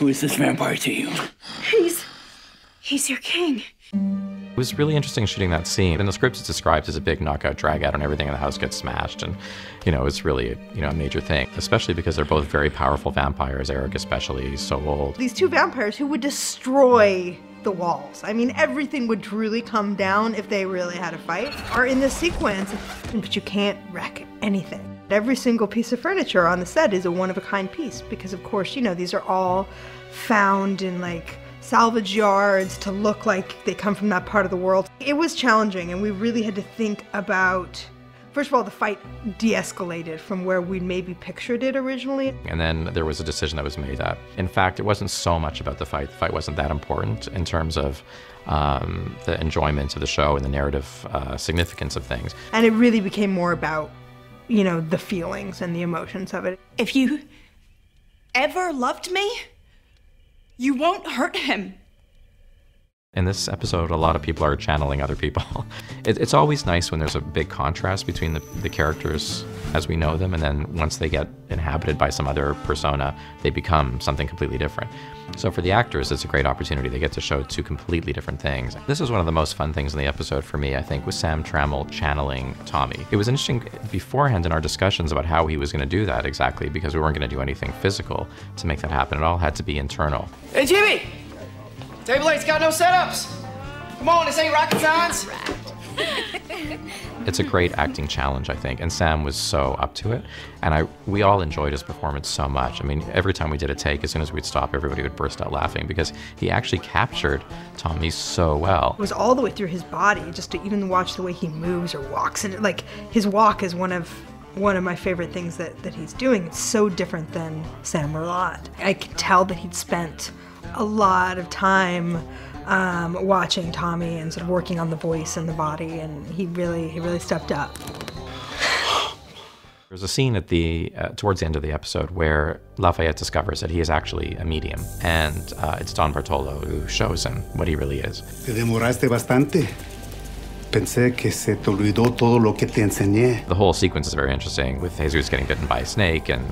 Who is this vampire to you? He's your king. It was really interesting shooting that scene. In the script, it's described as a big knockout, drag out, and everything in the house gets smashed. And, it's really, a major thing, especially because they're both very powerful vampires. Eric especially, he's so old. These two vampires who would destroy the walls. I mean, everything would truly come down if they really had a fight, are in this sequence, but you can't wreck anything. Every single piece of furniture on the set is a one-of-a-kind piece because, of course, these are all found in, salvage yards to look like they come from that part of the world. It was challenging, and we really had to think about, first of all, the fight de-escalated from where we'd maybe pictured it originally. And then there was a decision that was made that, in fact, it wasn't so much about the fight. The fight wasn't that important in terms of the enjoyment of the show and the narrative significance of things. And it really became more about, the feelings and the emotions of it. If you ever loved me, you won't hurt him. In this episode, a lot of people are channeling other people. It's always nice when there's a big contrast between the characters as we know them, and then once they get inhabited by some other persona, they become something completely different. So for the actors, it's a great opportunity. They get to show two completely different things. This was one of the most fun things in the episode for me, I think, was Sam Trammell channeling Tommy. It was interesting beforehand in our discussions about how he was going to do that exactly, because we weren't going to do anything physical to make that happen. It all had to be internal. Hey, Jimmy! Table 8's got no setups. Come on, this ain't rocket science. It's a great acting challenge, I think, and Sam was so up to it, and we all enjoyed his performance so much. I mean, every time we did a take, as soon as we'd stop, everybody would burst out laughing because he actually captured Tommy so well. It was all the way through his body, just to even watch the way he moves or walks, and his walk is one of my favorite things that he's doing. It's so different than Sam Merlotte. I could tell that he'd spent a lot of time watching Tommy and sort of working on the voice and the body, and he really stepped up. There's a scene at towards the end of the episode where Lafayette discovers that he is actually a medium, and it's Don Bartolo who shows him what he really is. Te demoraste bastante. Pensé que se te olvidó todo lo que te enseñé. The whole sequence is very interesting, with Jesus getting bitten by a snake and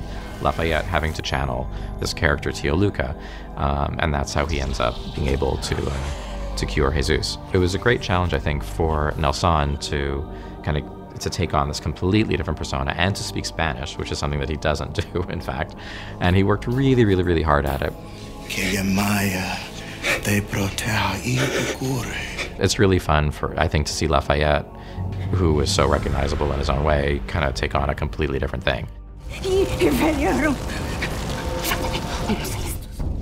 Lafayette having to channel this character, Tio Luca, and that's how he ends up being able to cure Jesus. It was a great challenge, I think, for Nelson to take on this completely different persona and to speak Spanish, which is something that he doesn't do, in fact, and he worked really, really, really hard at it. It's really fun I think, to see Lafayette, who was so recognizable in his own way, kind of take on a completely different thing.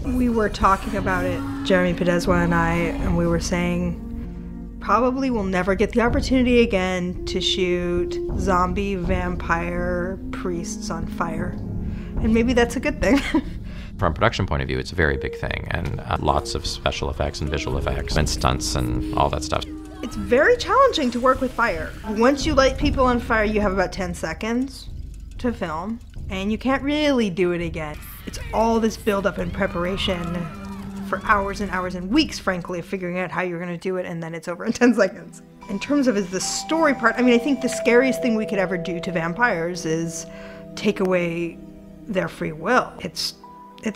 We were talking about it, Jeremy Podeswa and I, and we were saying probably we'll never get the opportunity again to shoot zombie vampire priests on fire. And maybe that's a good thing. From a production point of view, it's a very big thing, and lots of special effects and visual effects and stunts and all that stuff. It's very challenging to work with fire. Once you light people on fire, you have about 10 seconds to film, and you can't really do it again. It's all this build-up and preparation for hours and hours and weeks, frankly, of figuring out how you're going to do it, and then it's over in 10 seconds. In terms of the story part, I think the scariest thing we could ever do to vampires is take away their free will. It's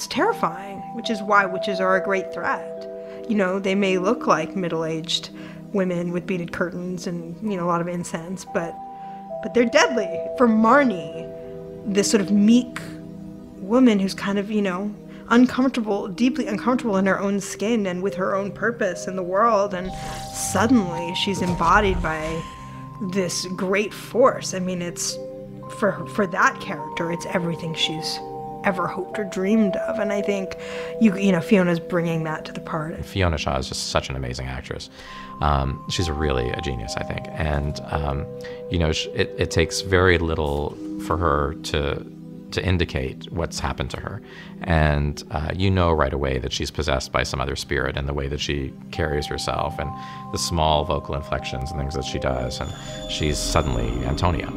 terrifying, which is why witches are a great threat. They may look like middle-aged women with beaded curtains and, a lot of incense, but they're deadly. For Marnie, this sort of meek woman who's kind of, uncomfortable, deeply uncomfortable in her own skin and with her own purpose in the world, and suddenly she's embodied by this great force. It's, for that character, it's everything she's ever hoped or dreamed of, and I think Fiona's bringing that to the part. Fiona Shaw is just such an amazing actress. She's really a genius, I think, and it takes very little for her to indicate what's happened to her, and right away that she's possessed by some other spirit in the way that she carries herself and the small vocal inflections and things that she does, and she's suddenly Antonia.